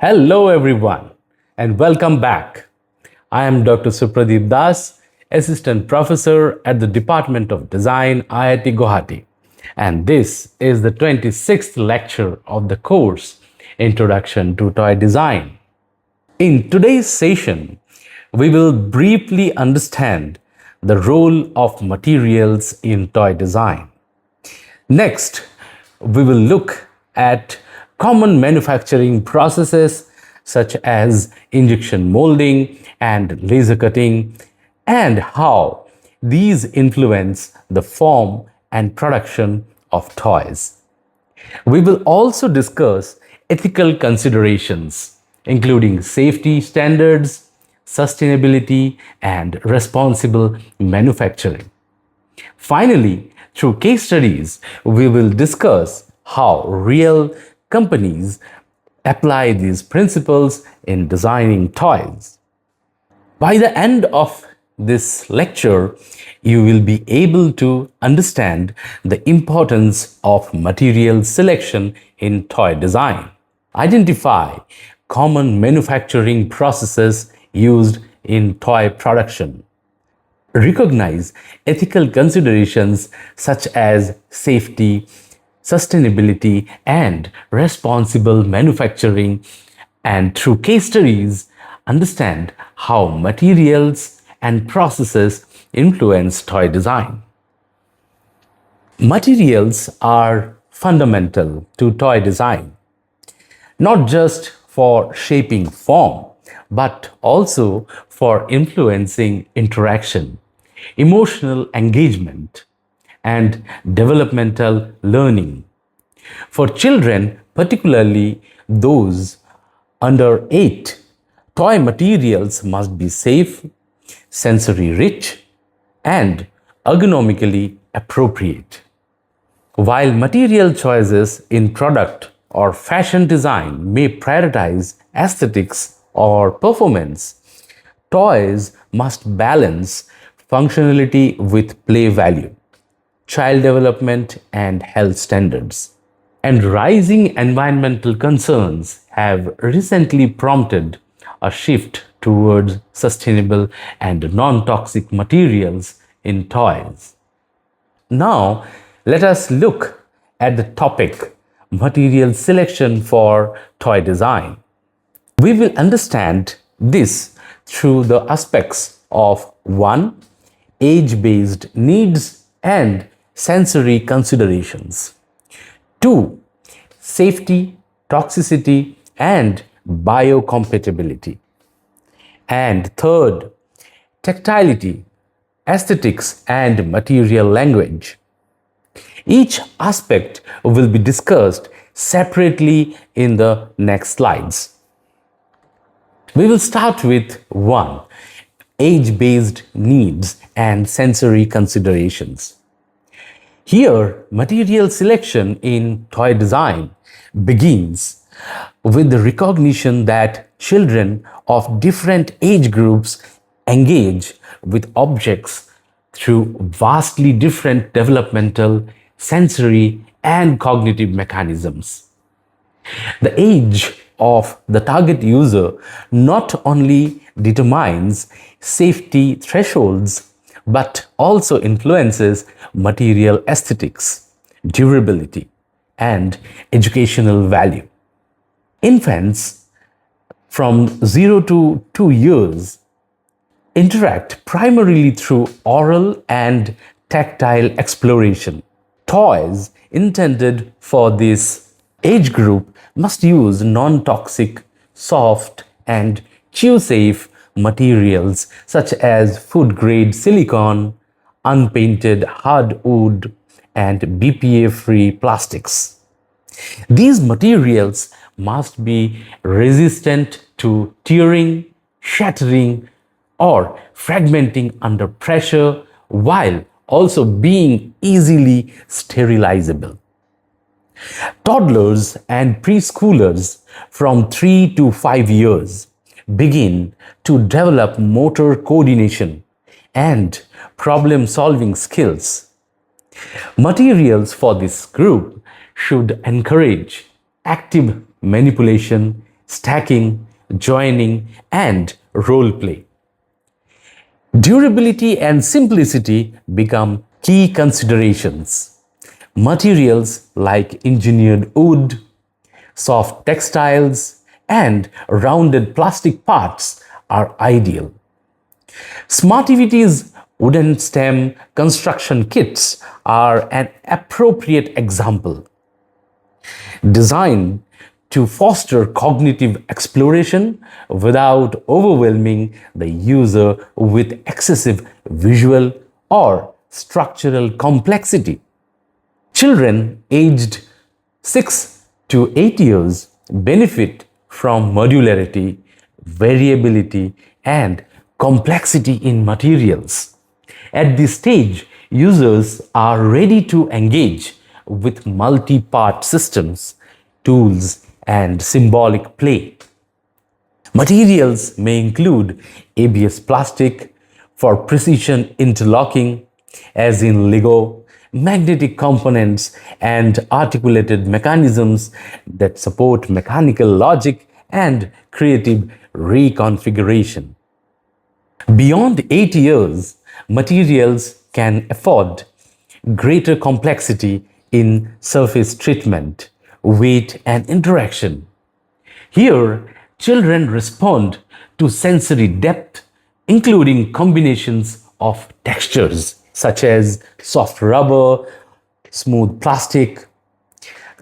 Hello, everyone, and welcome back. I am Dr. Supradip Das, Assistant Professor at the Department of Design, IIT Guwahati, and this is the 26th lecture of the course Introduction to Toy Design. In today's session, we will briefly understand the role of materials in toy design. Next, we will look at common manufacturing processes such as injection molding and laser cutting and how these influence the form and production of toys. We will also discuss ethical considerations, including safety standards, sustainability, and responsible manufacturing. Finally, through case studies, we will discuss how real companies apply these principles in designing toys. By the end of this lecture, you will be able to understand the importance of material selection in toy design. Identify common manufacturing processes used in toy production. Recognize ethical considerations such as safety, sustainability, and responsible manufacturing, and through case studies, understand how materials and processes influence toy design. Materials are fundamental to toy design, not just for shaping form, but also for influencing interaction, emotional engagement, and developmental learning. For children, particularly those under 8, toy materials must be safe, sensory rich, and ergonomically appropriate. While material choices in product or fashion design may prioritize aesthetics or performance, toys must balance functionality with play value, child development, and health standards. And rising environmental concerns have recently prompted a shift towards sustainable and non toxic materials in toys. Now, let us look at the topic material selection for toy design. We will understand this through the aspects of 1. Age-based needs and sensory considerations. 2. Safety, toxicity, and biocompatibility. And 3. Tactility, aesthetics, and material language. Each aspect will be discussed separately in the next slides. We will start with 1. Age-based needs and sensory considerations. Here, material selection in toy design begins with the recognition that children of different age groups engage with objects through vastly different developmental, sensory, and cognitive mechanisms. The age of the target user not only determines safety thresholds but also influences material aesthetics, durability, and educational value. Infants from 0 to 2 years interact primarily through oral and tactile exploration. Toys intended for this age group must use non-toxic, soft, and chew-safe materials such as food-grade silicone, unpainted hardwood, and BPA-free plastics. These materials must be resistant to tearing, shattering, or fragmenting under pressure while also being easily sterilizable. Toddlers and preschoolers from 3 to 5 years begin to develop motor coordination and problem-solving skills. Materials for this group should encourage active manipulation, stacking, joining, and role play. Durability and simplicity become key considerations. Materials like engineered wood, soft textiles, and rounded plastic parts are ideal. Smartivity's wooden stem construction kits are an appropriate example. Designed to foster cognitive exploration without overwhelming the user with excessive visual or structural complexity. Children aged 6 to 8 years benefit from modularity, variability, and complexity in materials. At this stage, users are ready to engage with multi-part systems, tools, and symbolic play. Materials may include ABS plastic for precision interlocking, as in Lego, magnetic components, and articulated mechanisms that support mechanical logic and creative reconfiguration. Beyond 8 years, materials can afford greater complexity in surface treatment, weight, and interaction. Here, children respond to sensory depth, including combinations of textures such as soft rubber, smooth plastic,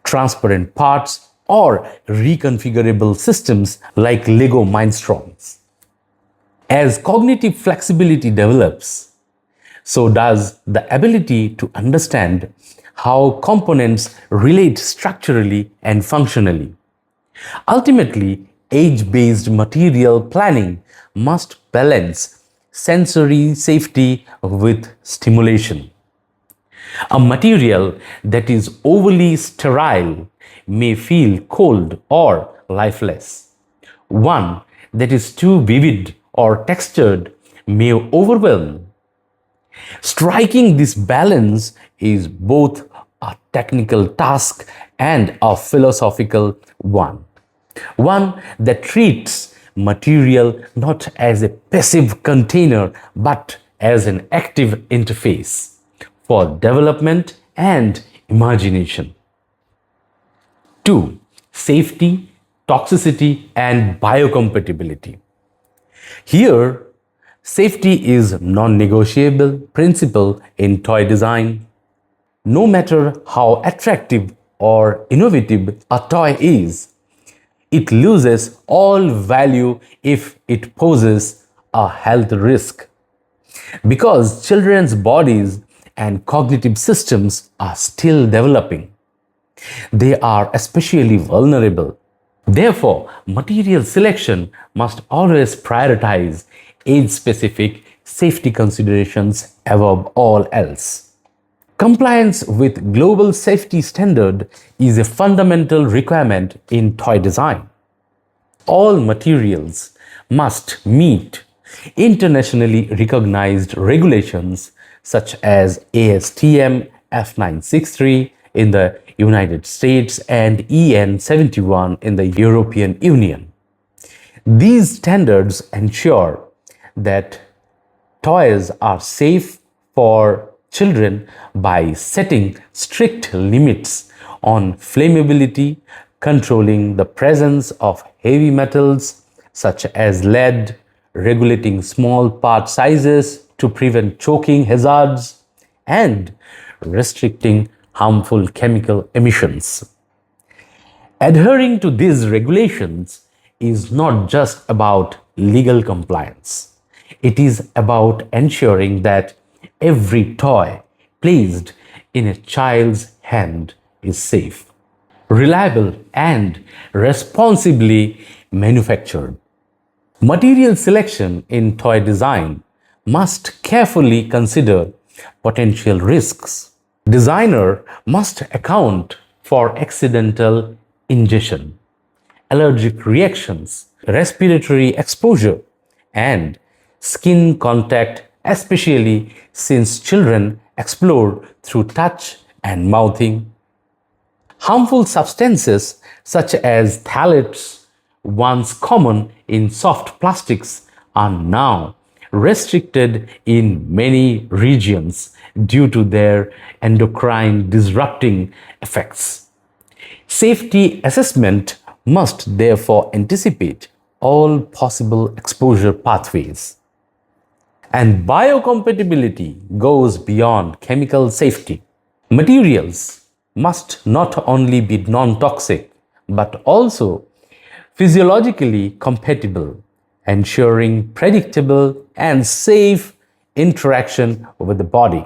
transparent parts, or reconfigurable systems like Lego Mindstorms. As cognitive flexibility develops, so does the ability to understand how components relate structurally and functionally. Ultimately, age-based material planning must balance sensory safety with stimulation. A material that is overly sterile may feel cold or lifeless. One that is too vivid or textured may overwhelm. Striking this balance is both a technical task and a philosophical one. One that treats material not as a passive container but as an active interface for development and imagination. 2. Safety, toxicity, and biocompatibility. Here, safety is non-negotiable principle in toy design. No matter how attractive or innovative a toy is, it loses all value if it poses a health risk. Because children's bodies and cognitive systems are still developing, they are especially vulnerable. Therefore, material selection must always prioritize age-specific safety considerations above all else. Compliance with global safety standard is a fundamental requirement in toy design. All materials must meet internationally recognized regulations such as ASTM F963 in the United States and EN 71 in the European Union. These standards ensure that toys are safe for children by setting strict limits on flammability, controlling the presence of heavy metals such as lead, regulating small part sizes to prevent choking hazards, and restricting harmful chemical emissions. Adhering to these regulations is not just about legal compliance. It is about ensuring that every toy placed in a child's hand is safe, reliable, and responsibly manufactured. Material selection in toy design must carefully consider potential risks. Designer must account for accidental ingestion, allergic reactions, respiratory exposure, and skin contact, especially since children explore through touch and mouthing. Harmful substances such as phthalates, once common in soft plastics, are now restricted in many regions due to their endocrine disrupting effects. Safety assessment must therefore anticipate all possible exposure pathways. And biocompatibility goes beyond chemical safety. Materials must not only be non-toxic but also physiologically compatible, ensuring predictable and safe interaction with the body.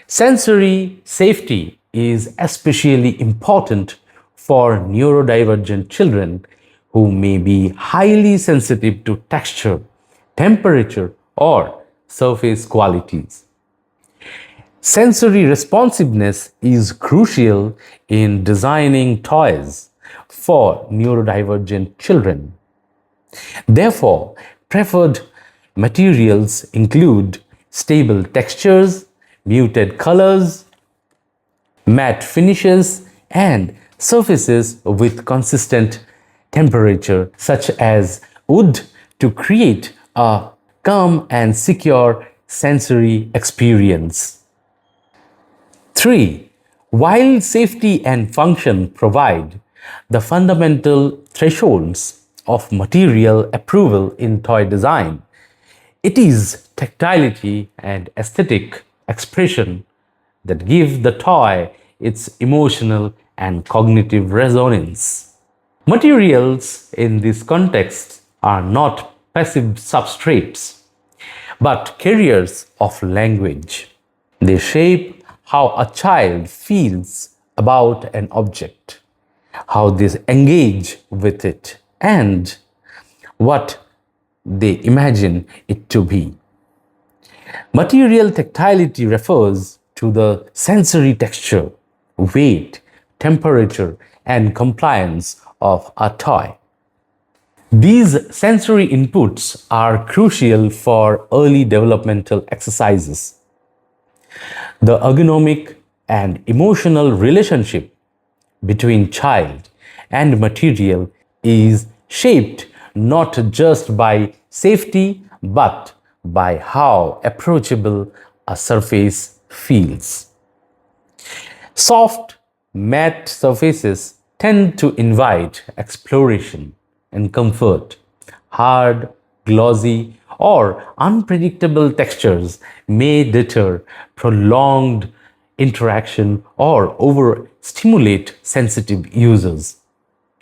Sensory safety is especially important for neurodivergent children who may be highly sensitive to texture, temperature, or surface qualities. Sensory responsiveness is crucial in designing toys for neurodivergent children. Therefore, preferred materials include stable textures, muted colors, matte finishes, and surfaces with consistent temperature, such as wood, to create a calm and secure sensory experience. 3. While safety and function provide the fundamental thresholds of material approval in toy design, it is tactility and aesthetic expression that give the toy its emotional and cognitive resonance. Materials in this context are not passive substrates, but carriers of language. They shape how a child feels about an object, how they engage with it, and what they imagine it to be. Material tactility refers to the sensory texture, weight, temperature, and compliance of a toy. These sensory inputs are crucial for early developmental exercises. The ergonomic and emotional relationship between child and material is shaped not just by safety but by how approachable a surface feels. Soft, matte surfaces tend to invite exploration and comfort. Hard, glossy, or unpredictable textures may deter prolonged interaction or overstimulate sensitive users.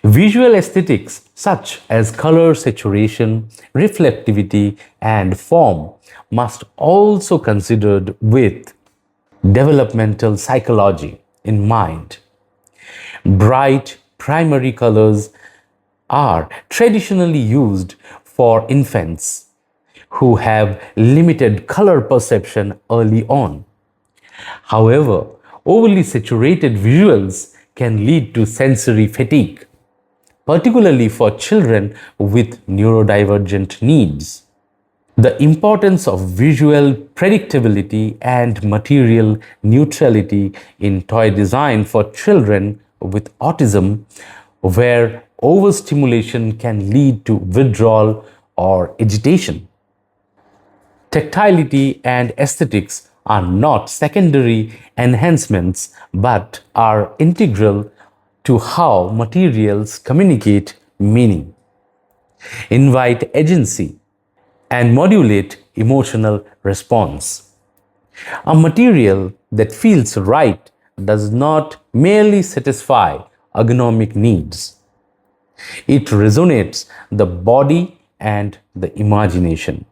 Visual aesthetics such as color saturation, reflectivity, and form must also be considered with developmental psychology in mind. Bright primary colors are traditionally used for infants who have limited color perception early on. However, overly saturated visuals can lead to sensory fatigue, particularly for children with neurodivergent needs. The importance of visual predictability and material neutrality in toy design for children with autism, where overstimulation can lead to withdrawal or agitation. Tactility and aesthetics are not secondary enhancements but are integral to how materials communicate meaning, invite agency, and modulate emotional response. A material that feels right does not merely satisfy ergonomic needs. It resonates the body and the imagination.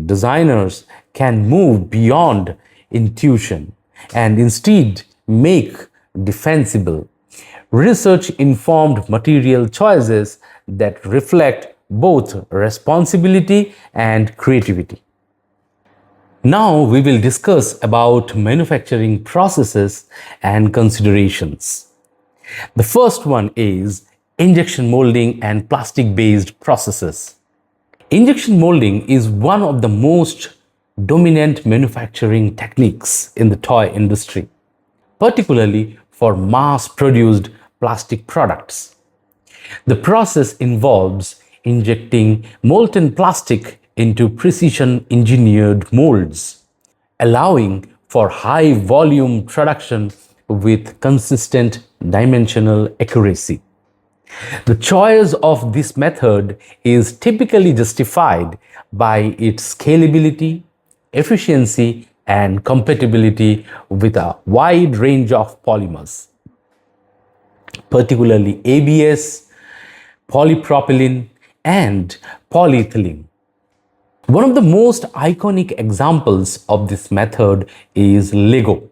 Designers can move beyond intuition and instead make defensible, research-informed material choices that reflect both responsibility and creativity. Now we will discuss about manufacturing processes and considerations. The first one is injection molding and plastic-based processes. Injection molding is one of the most dominant manufacturing techniques in the toy industry, particularly for mass-produced plastic products. The process involves injecting molten plastic into precision engineered molds, allowing for high volume production with consistent dimensional accuracy. The choice of this method is typically justified by its scalability, efficiency, and compatibility with a wide range of polymers, particularly ABS, polypropylene, and polyethylene. One of the most iconic examples of this method is Lego,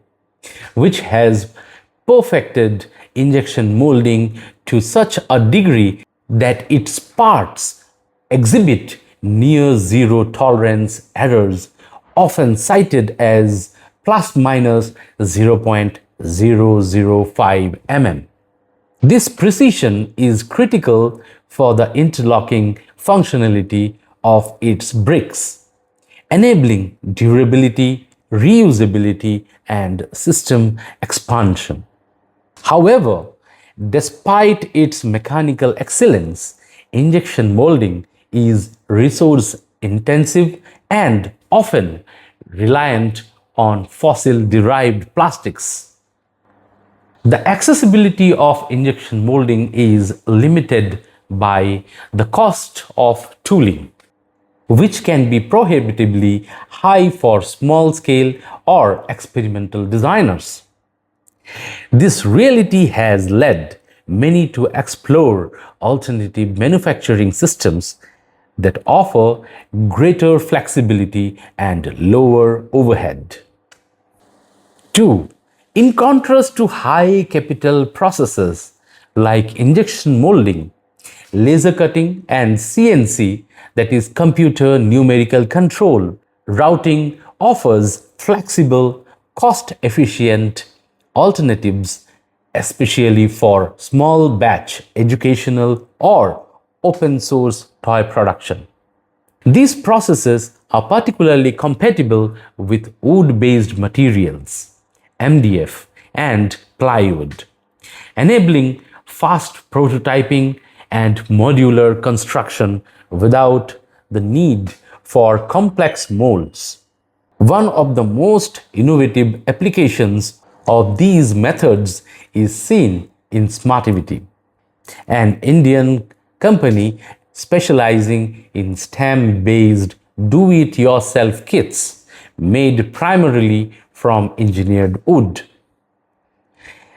which has perfected injection molding to such a degree that its parts exhibit near zero tolerance errors, often cited as plus minus 0.005 mm. This precision is critical for the interlocking functionality of its bricks, enabling durability, reusability, and system expansion. However, despite its mechanical excellence, injection molding is resource intensive and often reliant on fossil-derived plastics. The accessibility of injection molding is limited by the cost of tooling, which can be prohibitively high for small-scale or experimental designers. This reality has led many to explore alternative manufacturing systems that offer greater flexibility and lower overhead. 2. In contrast to high capital processes like injection molding, laser cutting, and CNC, that is computer numerical control, routing offers flexible, cost-efficient alternatives, especially for small batch educational or open source toy production. These processes are particularly compatible with wood-based materials, MDF, and plywood, enabling fast prototyping and modular construction without the need for complex molds. One of the most innovative applications of these methods is seen in Smartivity, an Indian company specializing in stem-based do-it-yourself kits made primarily from engineered wood.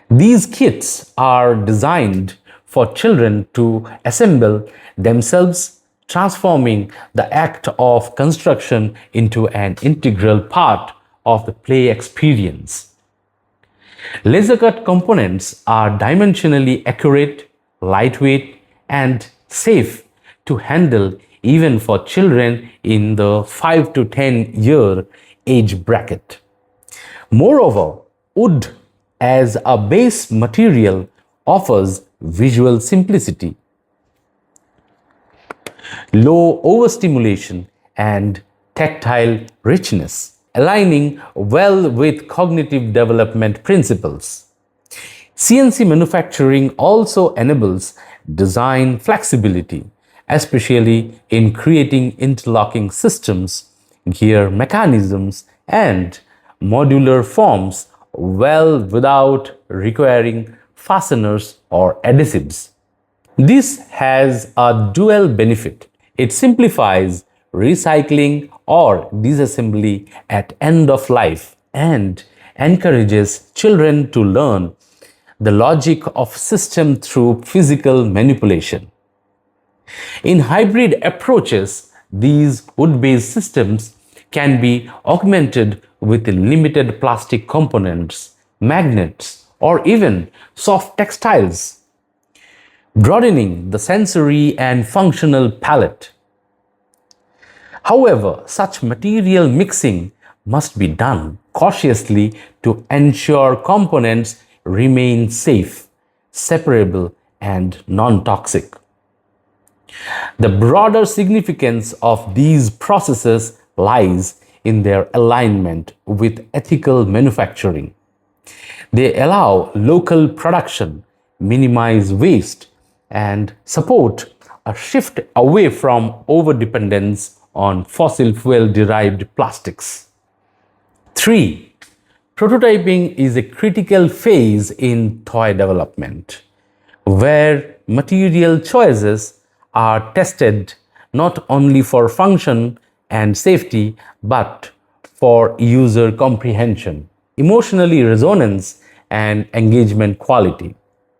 These kits are designed for children to assemble themselves, transforming the act of construction into an integral part of the play experience. Laser cut components are dimensionally accurate, lightweight, and safe to handle even for children in the 5 to 10 year age bracket. Moreover, wood as a base material offers visual simplicity, low overstimulation, and tactile richness, aligning well with cognitive development principles. CNC manufacturing also enables design flexibility, especially in creating interlocking systems, gear mechanisms, and modular forms well without requiring fasteners or adhesives. This has a dual benefit. It simplifies recycling or disassembly at end of life and encourages children to learn the logic of system through physical manipulation. In hybrid approaches, these wood-based systems can be augmented with limited plastic components, magnets, or even soft textiles, broadening the sensory and functional palette. However, such material mixing must be done cautiously to ensure components remain safe, separable, and non-toxic. The broader significance of these processes lies in their alignment with ethical manufacturing. They allow local production, minimize waste, and support a shift away from overdependence on fossil fuel derived plastics. 3. Prototyping is a critical phase in toy development, where material choices are tested not only for function and safety but for user comprehension, emotionally resonance, and engagement quality.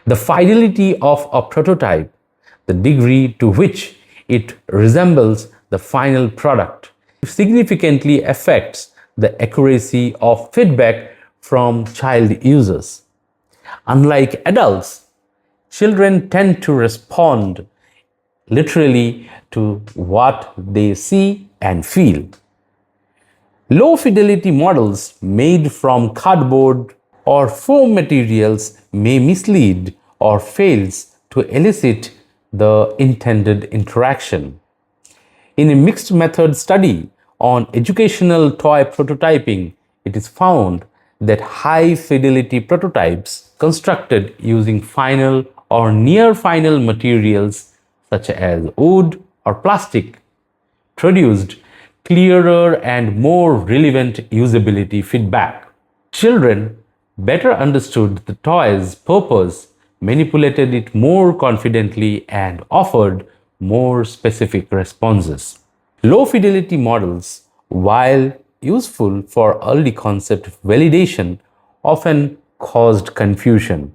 The fidelity of a prototype, the degree to which it resembles the final product, significantly affects the accuracy of feedback from child users. Unlike adults, children tend to respond literally to what they see and feel. Low fidelity models made from cardboard or foam materials may mislead or fails to elicit the intended interaction. In a mixed method study on educational toy prototyping, it is found that high fidelity prototypes constructed using final or near final materials such as wood or plastic produced clearer and more relevant usability feedback. Children better understood the toy's purpose, manipulated it more confidently, and offered more specific responses. Low fidelity models, while useful for early concept validation, often caused confusion,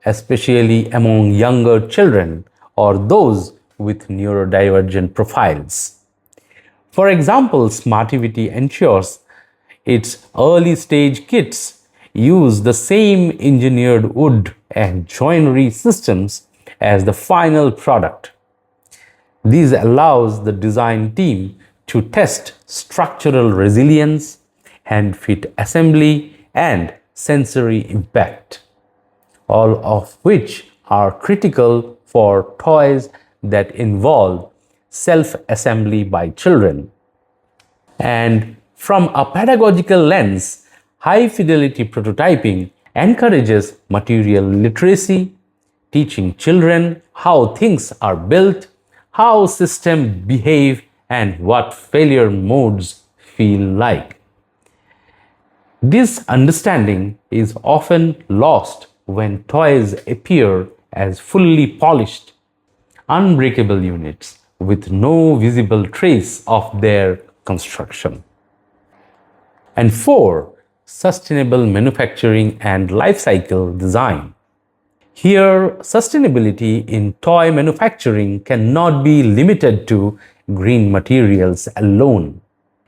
especially among younger children or those with neurodivergent profiles. For example, Smartivity ensures its early stage kits use the same engineered wood and joinery systems as the final product. This allows the design team to test structural resilience, hand fit assembly, and sensory impact, all of which are critical for toys that involve self-assembly by children. And from a pedagogical lens, high fidelity prototyping encourages material literacy, teaching children how things are built, how systems behave, and what failure modes feel like. This understanding is often lost when toys appear as fully polished, unbreakable units with no visible trace of their construction. And 4. Sustainable manufacturing and life cycle design. Here, sustainability in toy manufacturing cannot be limited to green materials alone.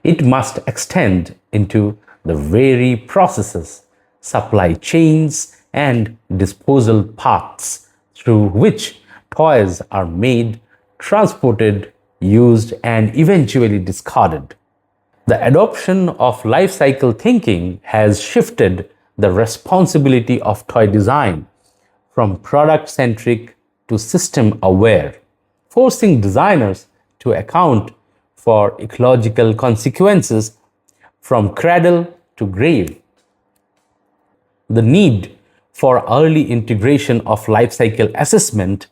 It must extend into the very processes, supply chains, and disposal paths through which toys are made, transported, used, and eventually discarded. The adoption of life cycle thinking has shifted the responsibility of toy design from product-centric to system-aware, forcing designers to account for ecological consequences from cradle to grave. The need for early integration of life cycle assessment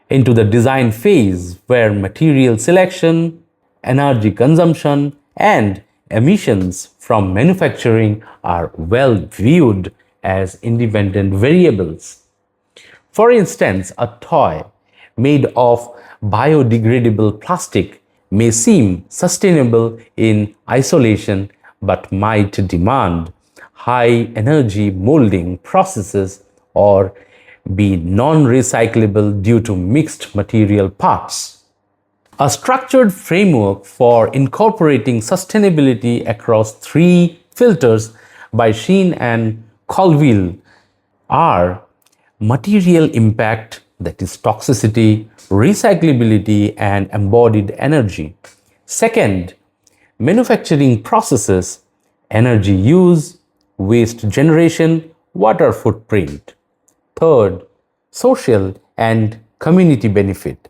into the design phase, where material selection, energy consumption, and emissions from manufacturing are well viewed as independent variables. For instance, a toy made of biodegradable plastic may seem sustainable in isolation but might demand high energy molding processes or be non-recyclable due to mixed material parts. A structured framework for incorporating sustainability across 3 filters by Sheen and Colville are material impact, that is toxicity, recyclability, and embodied energy. Second, manufacturing processes, energy use, waste generation, water footprint. Third, social and community benefit,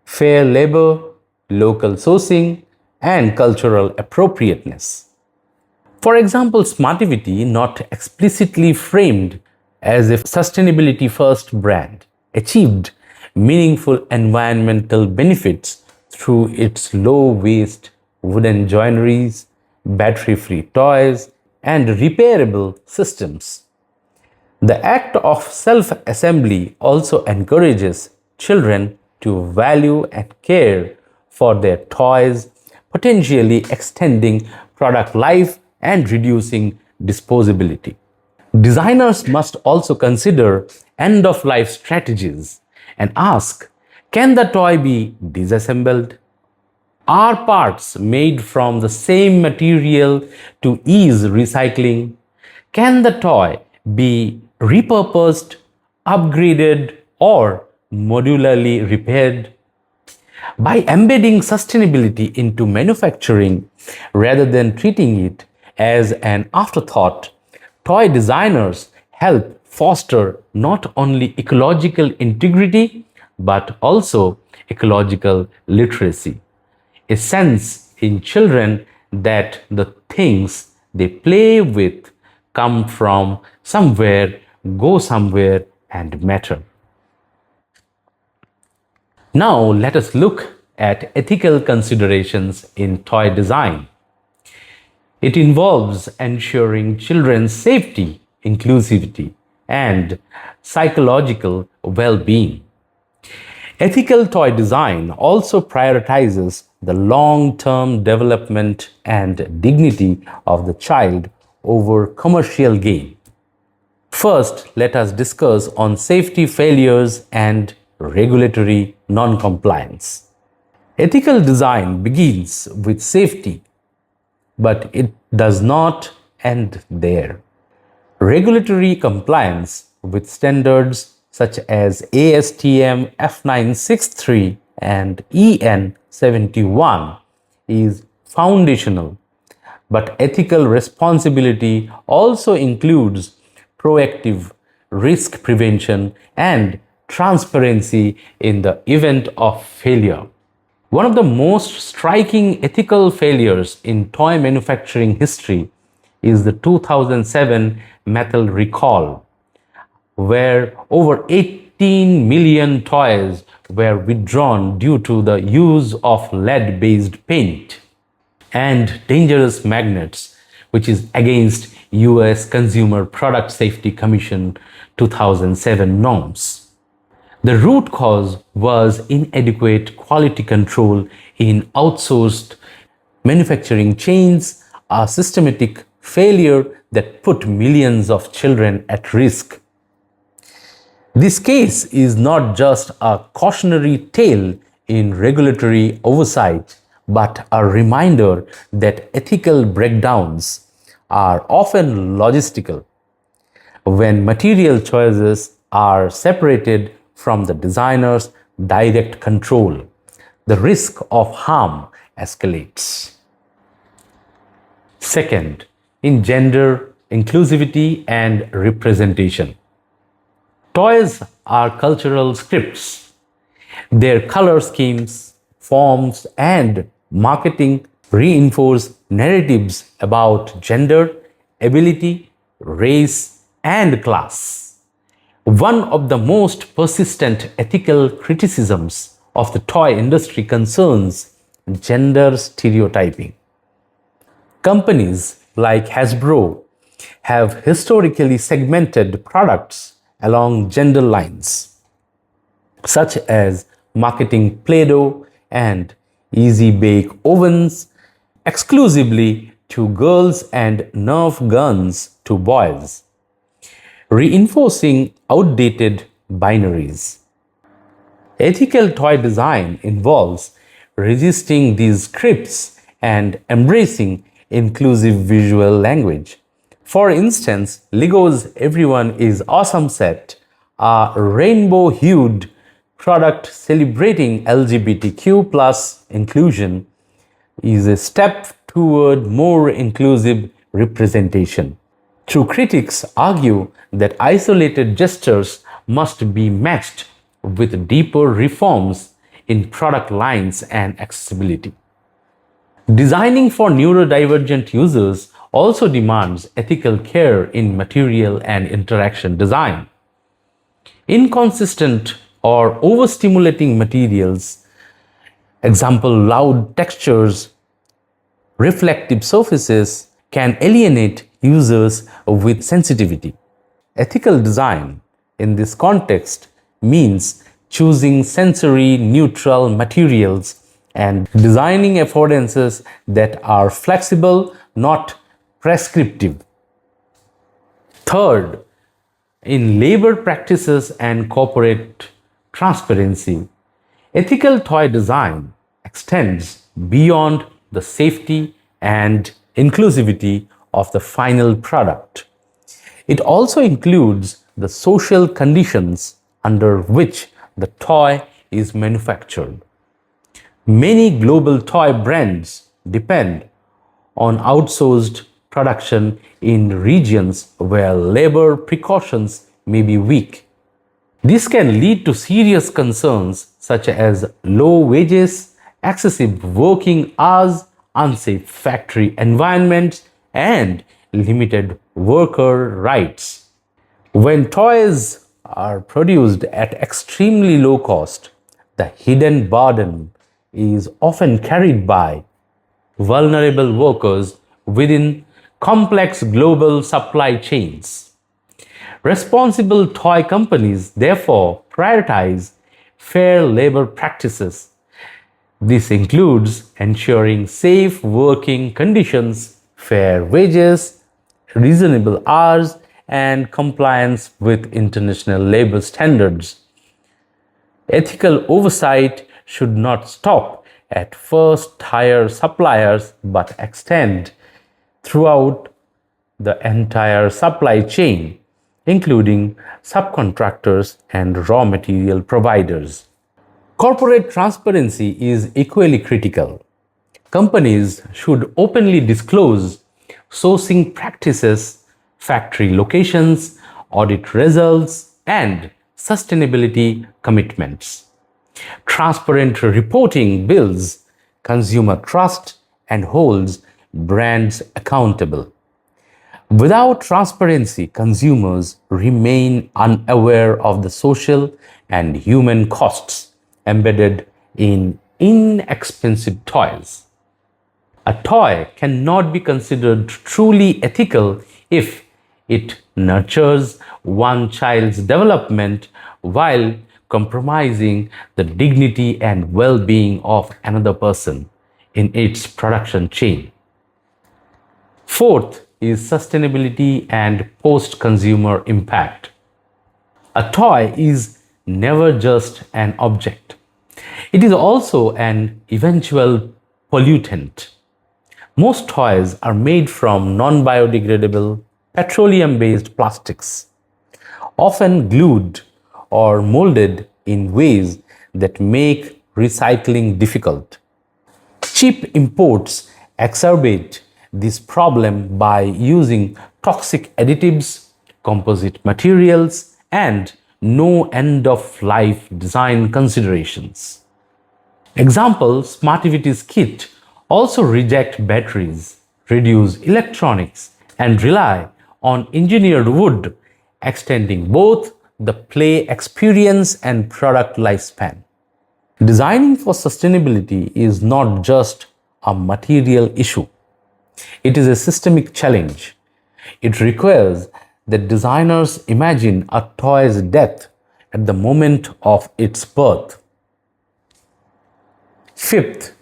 fair labor, local sourcing, and cultural appropriateness. For example, Smartivity, not explicitly framed as a sustainability first brand, achieved meaningful environmental benefits through its low waste wooden joineries, battery free toys, and repairable systems. The act of self assembly also encourages children to value and care for their toys, potentially extending product life and reducing disposability. Designers must also consider end of life strategies and ask, can the toy be disassembled? Are parts made from the same material to ease recycling? Can the toy be repurposed, upgraded, or modularly repaired? By embedding sustainability into manufacturing rather than treating it as an afterthought, toy designers help foster not only ecological integrity but also ecological literacy, a sense in children that the things they play with come from somewhere, go somewhere, and matter. Now, let us look at ethical considerations in toy design. It involves ensuring children's safety, inclusivity, and psychological well being. Ethical toy design also prioritizes the long term development and dignity of the child over commercial gain. First, let us discuss on safety failures and regulatory non-compliance. Ethical design begins with safety, but it does not end there. Regulatory compliance with standards such as ASTM F963 and EN71 is foundational, but ethical responsibility also includes proactive risk prevention and transparency in the event of failure. One of the most striking ethical failures in toy manufacturing history is the 2007 Mattel recall, where over 18 million toys were withdrawn due to the use of lead-based paint and dangerous magnets, which is against US Consumer Product Safety Commission 2007 norms. The root cause was inadequate quality control in outsourced manufacturing chains, a systematic failure that put millions of children at risk. This case is not just a cautionary tale in regulatory oversight, but a reminder that ethical breakdowns are often logistical. When material choices are separated from the designer's direct control, the risk of harm escalates. Second, in gender inclusivity and representation. Toys are cultural scripts. Their color schemes, forms, and marketing reinforce narratives about gender, ability, race, and class. One of the most persistent ethical criticisms of the toy industry concerns gender stereotyping. Companies like Hasbro have historically segmented products along gender lines, such as marketing Play-Doh and Easy Bake ovens exclusively to girls and Nerf guns to boys, reinforcing outdated binaries. Ethical toy design involves resisting these scripts and embracing inclusive visual language. For instance, Lego's Everyone is Awesome set, a rainbow-hued product celebrating LGBTQ plus inclusion, is a step toward more inclusive representation. True critics argue that isolated gestures must be matched with deeper reforms in product lines and accessibility. Designing for neurodivergent users also demands ethical care in material and interaction design. Inconsistent or overstimulating materials, example loud textures, reflective surfaces, can alienate users with sensitivity. Ethical design in this context means choosing sensory neutral materials and designing affordances that are flexible, not prescriptive. Third, in labor practices and corporate transparency, ethical toy design extends beyond the safety and inclusivity of the final product. It also includes the social conditions under which the toy is manufactured. Many global toy brands depend on outsourced production in regions where labor precautions may be weak. This can lead to serious concerns such as low wages, excessive working hours, unsafe factory environments, and limited worker rights. When toys are produced at extremely low cost, the hidden burden is often carried by vulnerable workers within complex global supply chains. Responsible toy companies therefore prioritize fair labor practices. This includes ensuring safe working conditions, fair wages, reasonable hours, and compliance with international labor standards. Ethical oversight should not stop at first-tier suppliers but extend throughout the entire supply chain, including subcontractors and raw material providers. Corporate transparency is equally critical. Companies should openly disclose sourcing practices, factory locations, audit results, and sustainability commitments. Transparent reporting builds consumer trust and holds brands accountable. Without transparency, consumers remain unaware of the social and human costs embedded in inexpensive toys. A toy cannot be considered truly ethical if it nurtures one child's development while compromising the dignity and well-being of another person in its production chain. Fourth is sustainability and post-consumer impact. A toy is never just an object. It is also an eventual pollutant. Most toys are made from non-biodegradable petroleum-based plastics, often glued or molded in ways that make recycling difficult. Cheap imports exacerbate this problem by using toxic additives, composite materials, and no end-of-life design considerations. Example, Smartivity's kit also reject batteries, reduce electronics, and rely on engineered wood, extending both the play experience and product lifespan. Designing for sustainability is not just a material issue. It is a systemic challenge. It requires that designers imagine a toy's death at the moment of its birth. Fifth,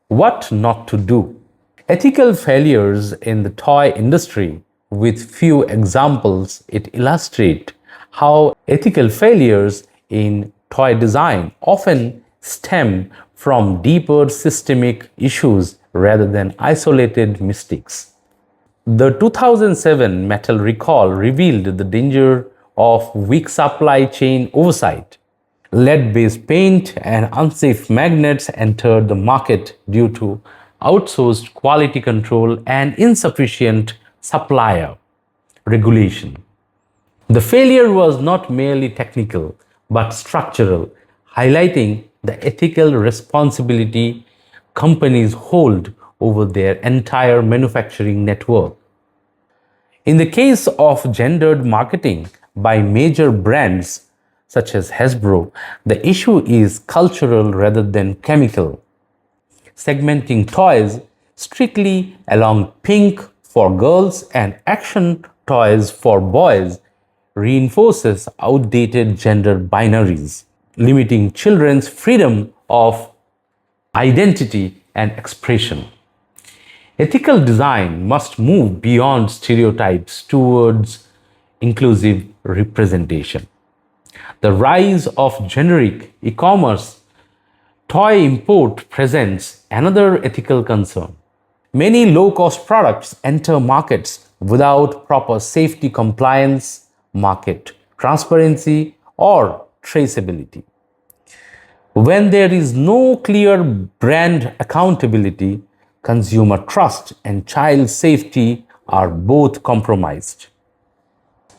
what not to do. Ethical failures in the toy industry, with few examples, it illustrate how ethical failures in toy design often stem from deeper systemic issues rather than isolated mistakes. The 2007 metal recall revealed the danger of weak supply chain oversight. Lead-based paint and unsafe magnets entered the market due to outsourced quality control and insufficient supplier regulation. The failure was not merely technical but structural, highlighting the ethical responsibility companies hold over their entire manufacturing network. In the case of gendered marketing by major brands, such as Hasbro, the issue is cultural rather than chemical. Segmenting toys strictly along pink for girls and action toys for boys reinforces outdated gender binaries, limiting children's freedom of identity and expression. Ethical design must move beyond stereotypes towards inclusive representation. The rise of generic e-commerce toy import presents another ethical concern. Many low-cost products enter markets without proper safety compliance, market transparency, or traceability. When there is no clear brand accountability, consumer trust and child safety are both compromised.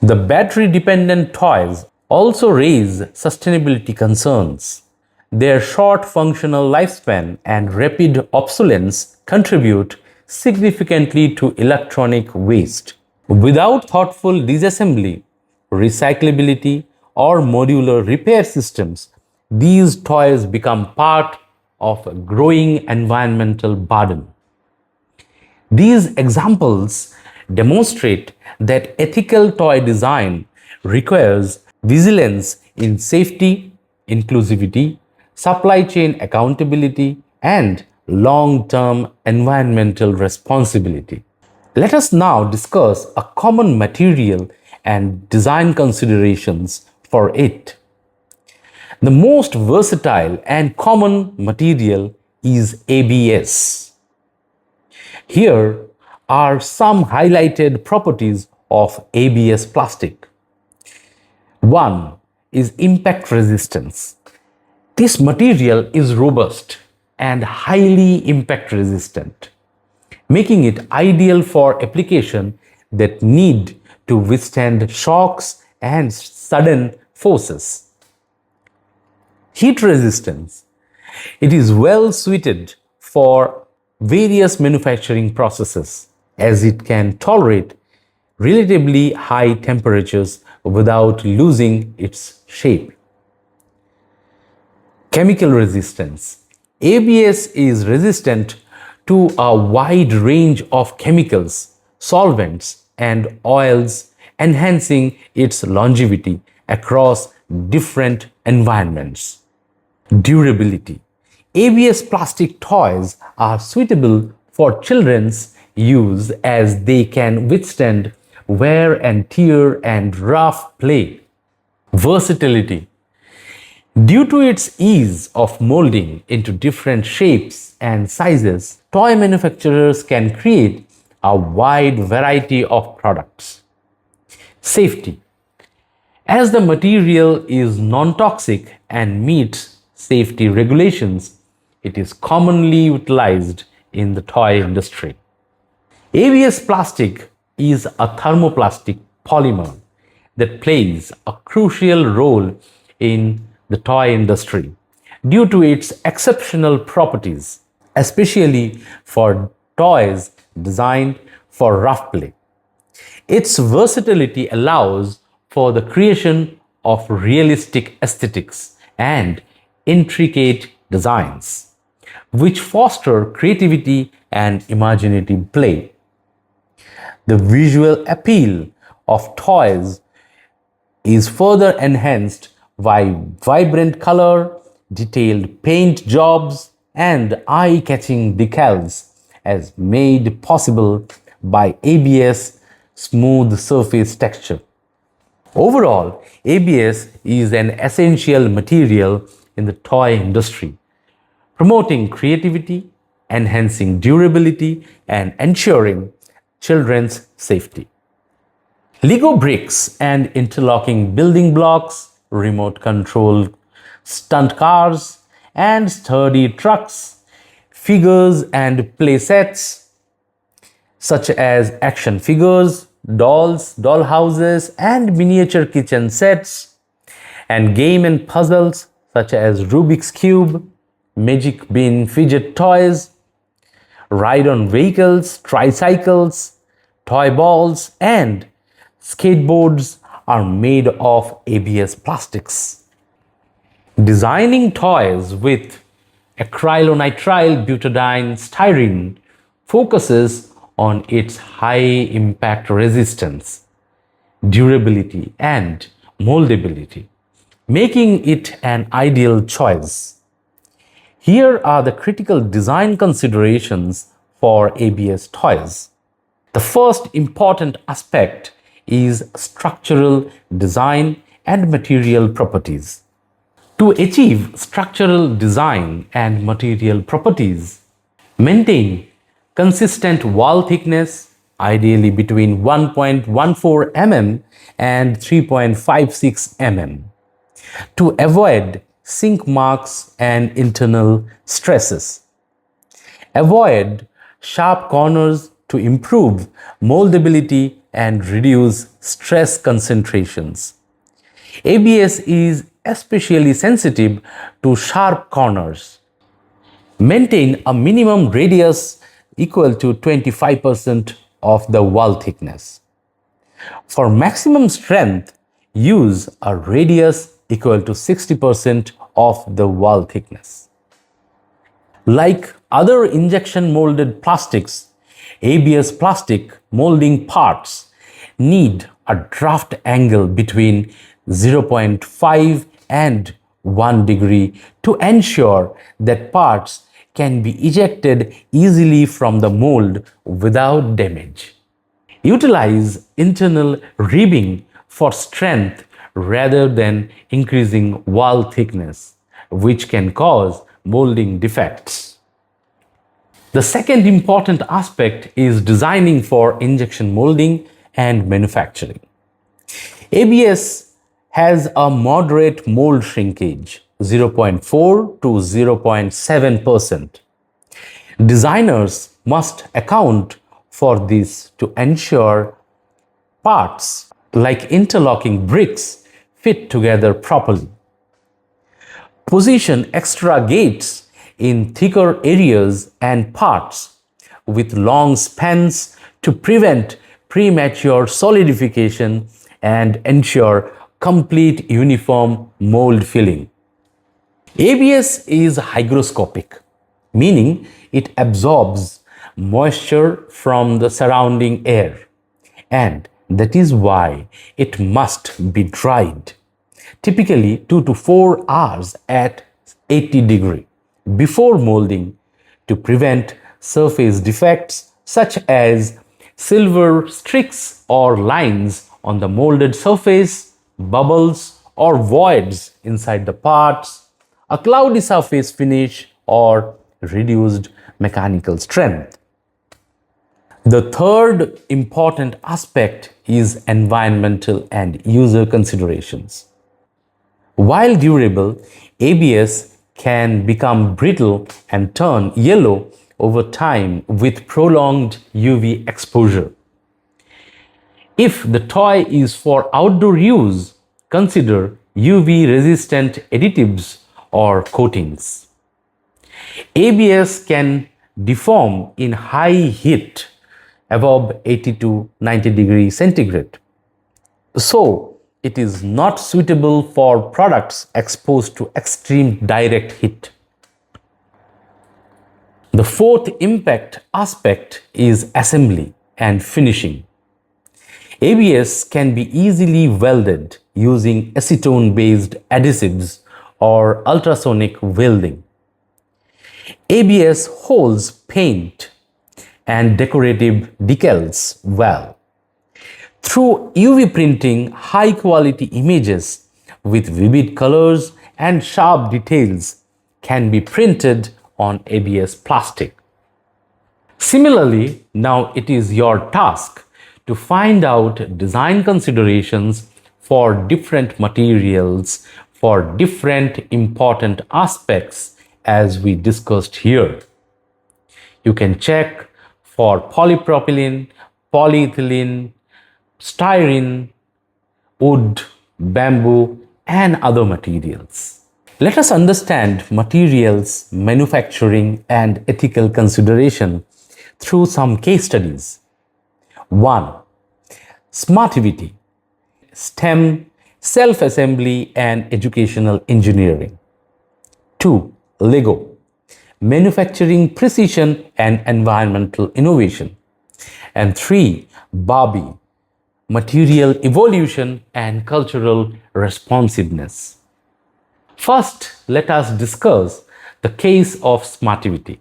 The battery-dependent toys also raise sustainability concerns. Their short functional lifespan and rapid obsolescence contribute significantly to electronic waste. Without thoughtful disassembly, recyclability, or modular repair systems, these toys become part of a growing environmental burden. These examples demonstrate that ethical toy design requires vigilance in safety, inclusivity, supply chain accountability, and long-term environmental responsibility. Let us now discuss a common material and design considerations for it. The most versatile and common material is ABS. Here are some highlighted properties of ABS plastic. 1 is impact resistance. This material is robust and highly impact resistant, making it ideal for applications that need to withstand shocks and sudden forces. Heat resistance. It is well suited for various manufacturing processes as it can tolerate relatively high temperatures without losing its shape. Chemical resistance. ABS is resistant to a wide range of chemicals, solvents, and oils, enhancing its longevity across different environments. Durability. ABS plastic toys are suitable for children's use as they can withstand wear and tear and rough play. Versatility. Due to its ease of molding into different shapes and sizes, toy manufacturers can create a wide variety of products. Safety. As the material is non-toxic and meets safety regulations, it is commonly utilized in the toy industry. ABS plastic is a thermoplastic polymer that plays a crucial role in the toy industry due to its exceptional properties, especially for toys designed for rough play. Its versatility allows for the creation of realistic aesthetics and intricate designs, which foster creativity and imaginative play. The visual appeal of toys is further enhanced by vibrant color, detailed paint jobs, and eye-catching decals as made possible by ABS smooth surface texture. Overall, ABS is an essential material in the toy industry, promoting creativity, enhancing durability, and ensuring children's safety. Lego bricks and interlocking building blocks, remote control stunt cars, and sturdy trucks, figures and play sets such as action figures, dolls, doll houses, and miniature kitchen sets, and game and puzzles such as Rubik's Cube, Magic Bean fidget toys, ride-on vehicles, tricycles, toy balls, and skateboards are made of ABS plastics, Designing toys with acrylonitrile butadiene styrene focuses on its high impact resistance, durability, and moldability, making it an ideal choice. Here are the critical design considerations for ABS toys. The first important aspect is structural design and material properties. To achieve structural design and material properties, maintain consistent wall thickness, ideally between 1.14 mm and 3.56 mm, to avoid sink marks and internal stresses. Avoid sharp corners to improve moldability and reduce stress concentrations. ABS is especially sensitive to sharp corners. Maintain a minimum radius equal to 25% of the wall thickness. For maximum strength, use a radius equal to 60% of the wall thickness. Like other injection molded plastics, ABS plastic molding parts need a draft angle between 0.5 and 1 degree to ensure that parts can be ejected easily from the mold without damage. Utilize internal ribbing for strength rather than increasing wall thickness, which can cause molding defects. The second important aspect is designing for injection molding and manufacturing. ABS has a moderate mold shrinkage, 0.4 to 0.7%. Designers must account for this to ensure parts like interlocking bricks fit together properly. Position extra gates in thicker areas and parts with long spans to prevent premature solidification and ensure complete uniform mold filling. ABS is hygroscopic, meaning it absorbs moisture from the surrounding air, and that is why it must be dried, typically 2 to 4 hours at 80 degrees before molding to prevent surface defects such as silver streaks or lines on the molded surface, bubbles or voids inside the parts, a cloudy surface finish, or reduced mechanical strength. The third important aspect is environmental and user considerations. While durable, ABS can become brittle and turn yellow over time with prolonged UV exposure. If the toy is for outdoor use, consider UV-resistant additives or coatings. ABS can deform in high heat above 80 to 90 degrees centigrade. So, it is not suitable for products exposed to extreme direct heat. The fourth impact aspect is assembly and finishing. ABS can be easily welded using acetone-based adhesives or ultrasonic welding. ABS holds paint and decorative decals well. Through UV printing, high-quality images with vivid colors and sharp details can be printed on ABS plastic. Similarly, now it is your task to find out design considerations for different materials for different important aspects as we discussed here. You can check for polypropylene, polyethylene, styrene, wood, bamboo, and other materials. Let us understand materials, manufacturing, and ethical consideration through some case studies. 1. Smartivity, STEM, self-assembly, and educational engineering. 2. Lego, manufacturing precision and environmental innovation. And 3. Barbie, material evolution and cultural responsiveness. First, let us discuss the case of Smartivity.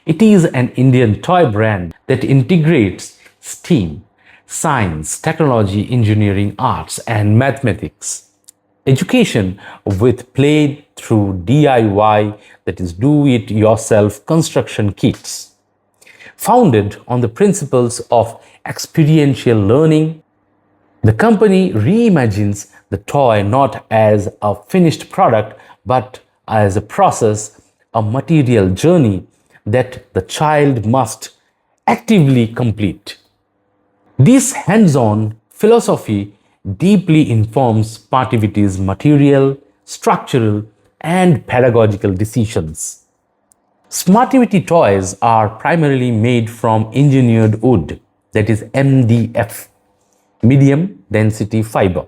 It is an Indian toy brand that integrates STEAM, science, technology, engineering, arts, and mathematics education with play through DIY, that is, do it yourself construction kits. Founded on the principles of experiential learning, the company reimagines the toy not as a finished product but as a process, a material journey that the child must actively complete. This hands-on philosophy deeply informs Smartivity's material, structural, and pedagogical decisions. Smartivity toys are primarily made from engineered wood, that is MDF, medium density fiber,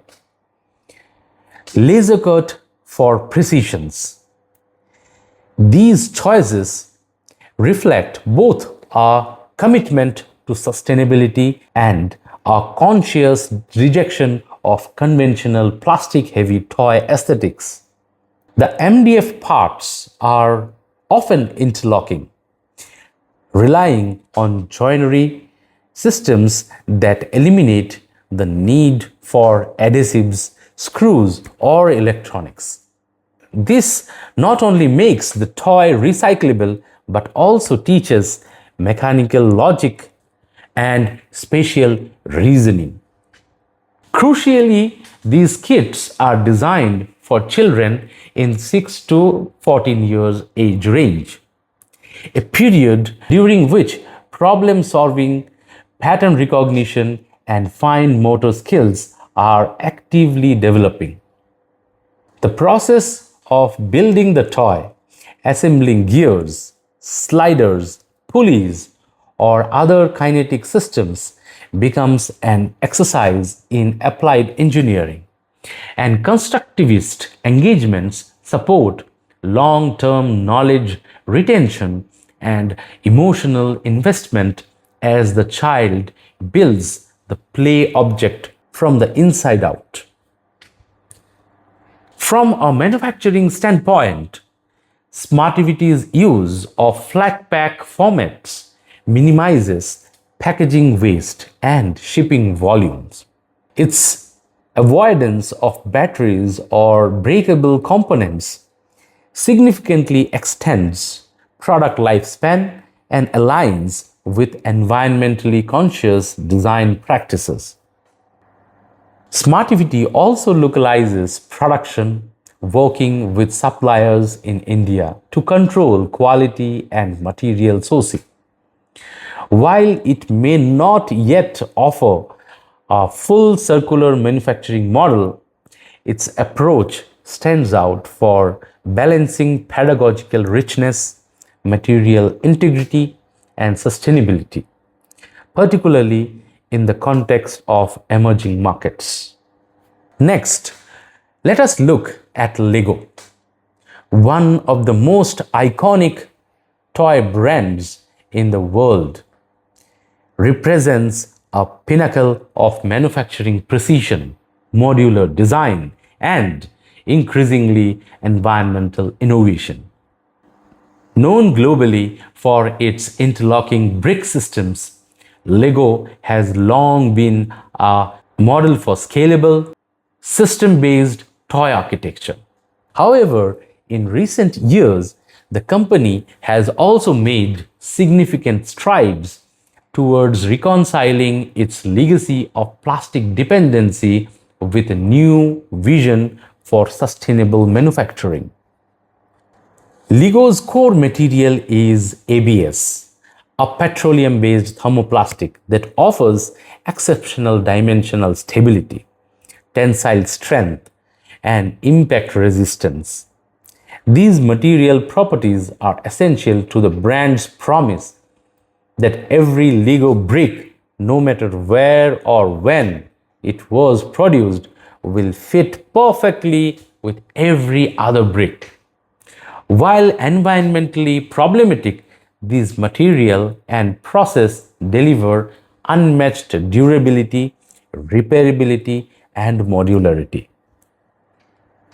laser cut for precisions. These choices reflect both our commitment to sustainability and a conscious rejection of conventional plastic-heavy toy aesthetics. The MDF parts are often interlocking, relying on joinery systems that eliminate the need for adhesives, screws, or electronics. This not only makes the toy recyclable but also teaches mechanical logic and spatial reasoning. Crucially, these kits are designed for children in 6 to 14 years age range, a period during which problem solving, pattern recognition, and fine motor skills are actively developing. The process of building the toy, assembling gears, sliders, pulleys, or other kinetic systems becomes an exercise in applied engineering, and constructivist engagements support long-term knowledge retention and emotional investment as the child builds the play object from the inside out. From a manufacturing standpoint, Smartivity's use of flat pack formats minimizes packaging waste and shipping volumes. Its avoidance of batteries or breakable components significantly extends product lifespan and aligns with environmentally conscious design practices. Smartivity also localizes production, working with suppliers in India to control quality and material sourcing. While it may not yet offer a full circular manufacturing model, its approach stands out for balancing pedagogical richness, material integrity, and sustainability, particularly in the context of emerging markets. Next, let us look at Lego, one of the most iconic toy brands in the world. Represents a pinnacle of manufacturing precision, modular design, and increasingly environmental innovation. Known globally for its interlocking brick systems, Lego has long been a model for scalable, system-based toy architecture. However, in recent years, the company has also made significant strides towards reconciling its legacy of plastic dependency with a new vision for sustainable manufacturing. Lego's core material is ABS, a petroleum-based thermoplastic that offers exceptional dimensional stability, tensile strength, and impact resistance. These material properties are essential to the brand's promise that every Lego brick, no matter where or when it was produced, will fit perfectly with every other brick. While environmentally problematic, these material and process deliver unmatched durability, repairability, and modularity.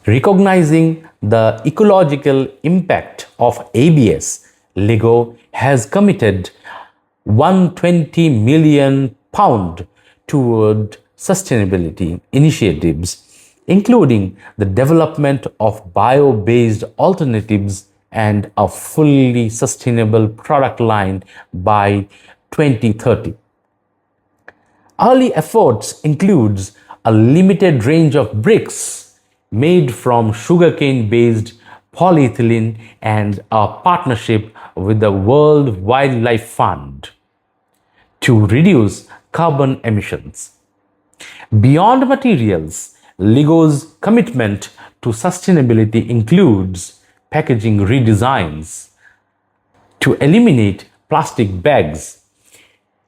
Recognizing the ecological impact of ABS, LEGO has committed 120 million pound toward sustainability initiatives, including the development of bio-based alternatives and a fully sustainable product line by 2030. Early efforts includes a limited range of bricks made from sugarcane-based polyethylene and a partnership with the World Wildlife Fund to reduce carbon emissions. Beyond materials, LEGO's commitment to sustainability includes packaging redesigns to eliminate plastic bags,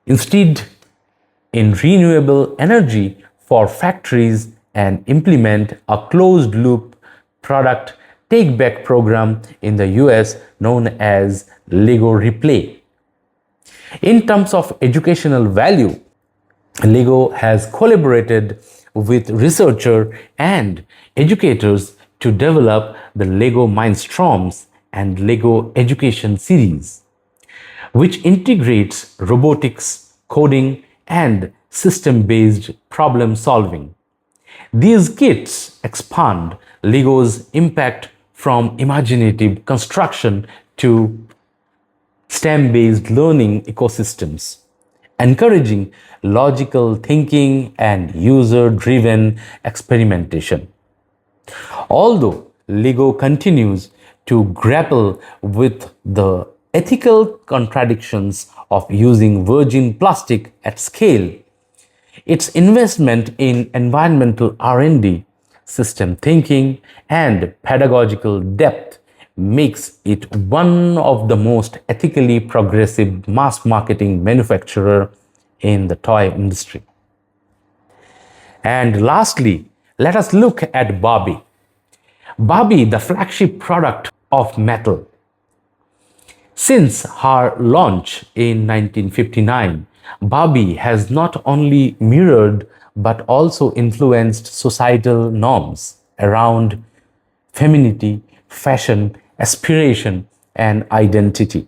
instead in renewable energy for factories, and implement a closed-loop product take-back program in the US known as LEGO Replay. In terms of educational value, LEGO has collaborated with researchers and educators to develop the LEGO Mindstorms and LEGO Education series, which integrates robotics, coding, and system-based problem solving. These kits expand LEGO's impact from imaginative construction to STEM-based learning ecosystems, encouraging logical thinking and user-driven experimentation. Although LEGO continues to grapple with the ethical contradictions of using virgin plastic at scale, its investment in environmental R&D, system thinking, and pedagogical depth makes it one of the most ethically progressive mass marketing manufacturer in the toy industry. And lastly, let us look at Barbie. Barbie, the flagship product of Mattel. Since her launch in 1959, Barbie has not only mirrored but also influenced societal norms around femininity, fashion, aspiration, and identity.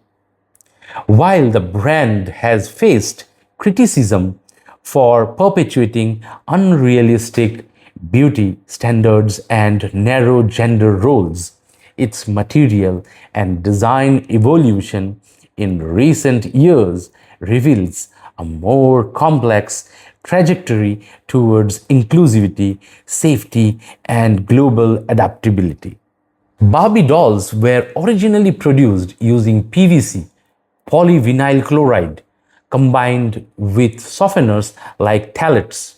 While the brand has faced criticism for perpetuating unrealistic beauty standards and narrow gender roles, its material and design evolution in recent years reveals a more complex trajectory towards inclusivity, safety, and global adaptability. Barbie dolls were originally produced using PVC, polyvinyl chloride, combined with softeners like phthalates,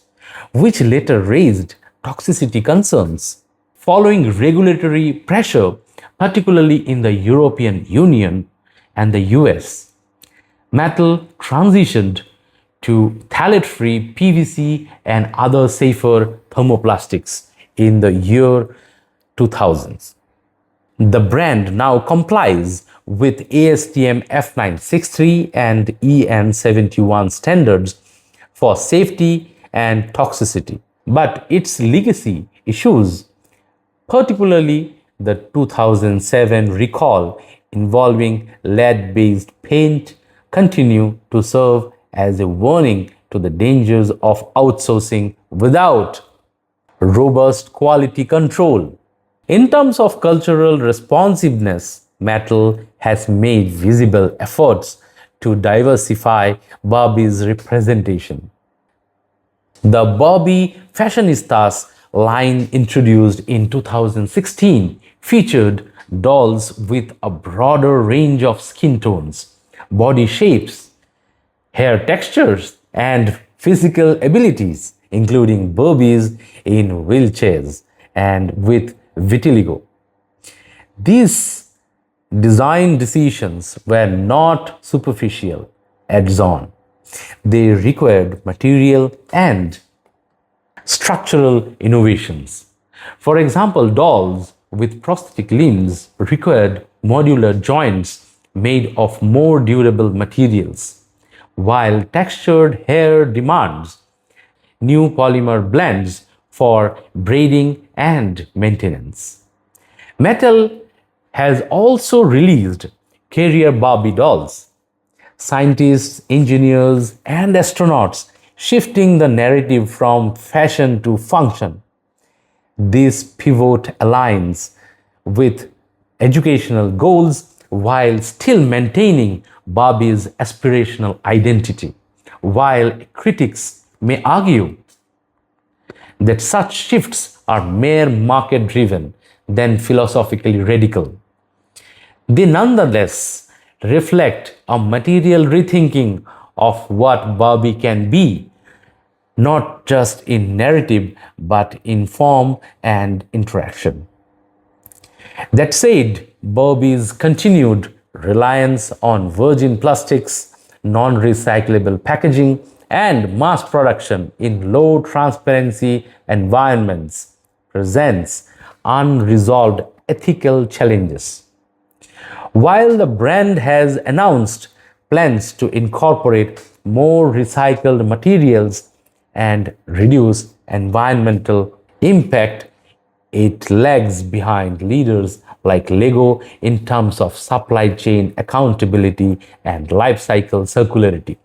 which later raised toxicity concerns. Following regulatory pressure, particularly in the European Union and the US, Mattel transitioned to phthalate-free PVC and other safer thermoplastics in the year 2000s. The brand now complies with ASTM F963 and EN71 standards for safety and toxicity. But its legacy issues, particularly the 2007 recall involving lead-based paint, continue to serve as a warning to the dangers of outsourcing without robust quality control. In terms of cultural responsiveness, Mattel has made visible efforts to diversify Barbie's representation. The Barbie Fashionistas line, introduced in 2016, featured dolls with a broader range of skin tones, body shapes, hair textures, and physical abilities, including Barbies in wheelchairs and with vitiligo. These design decisions were not superficial add-on. They required material and structural innovations. For example, dolls with prosthetic limbs required modular joints made of more durable materials, while textured hair demands new polymer blends for braiding and maintenance. Mattel has also released carrier Barbie dolls. Scientists, engineers, and astronauts shifting the narrative from fashion to function. This pivot aligns with educational goals while still maintaining Barbie's aspirational identity. While critics may argue that such shifts are mere market driven than philosophically radical, they nonetheless reflect a material rethinking of what Barbie can be, not just in narrative but in form and interaction. That said, Barbie's continued reliance on virgin plastics, non recyclable packaging, and mass production in low transparency environments presents unresolved ethical challenges. While the brand has announced plans to incorporate more recycled materials and reduce environmental impact, it lags behind leaders like Lego in terms of supply chain accountability and life cycle circularity.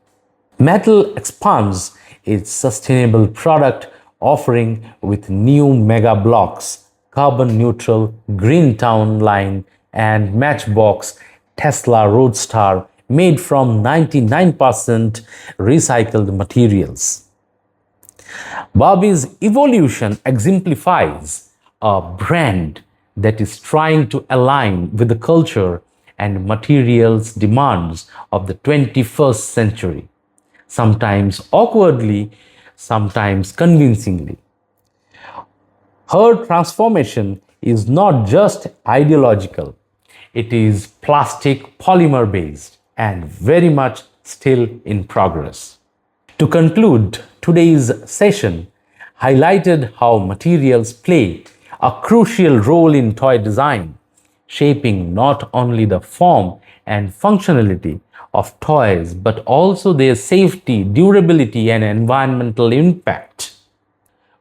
Mattel expands its sustainable product offering with new mega blocks, carbon neutral Green Town line, and Matchbox Tesla Roadster made from 99% recycled materials. Barbie's evolution exemplifies a brand that is trying to align with the culture and materials demands of the 21st century, sometimes awkwardly, sometimes convincingly. Her transformation is not just ideological, it is plastic polymer based and very much still in progress. To conclude, today's session highlighted how materials play a crucial role in toy design, shaping not only the form and functionality of toys but also their safety, durability, and environmental impact.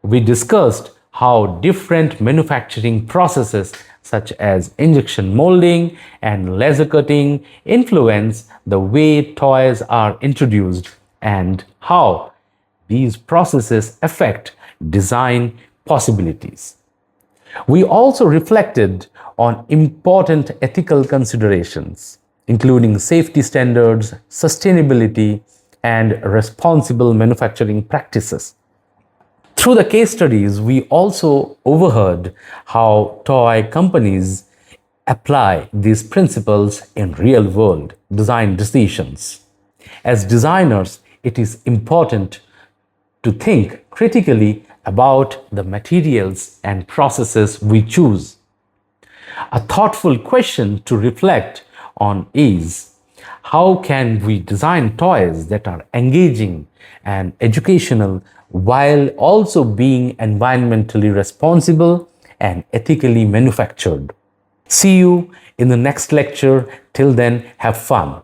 We discussed how different manufacturing processes such as injection molding and laser cutting influence the way toys are introduced and how these processes affect design possibilities. We also reflected on important ethical considerations, including safety standards, sustainability, and responsible manufacturing practices. Through the case studies, we also overheard how toy companies apply these principles in real world design decisions. As designers, it is important to think critically about the materials and processes we choose. A thoughtful question to reflect on is, how can we design toys that are engaging and educational while also being environmentally responsible and ethically manufactured? See you in the next lecture. Till then, have fun.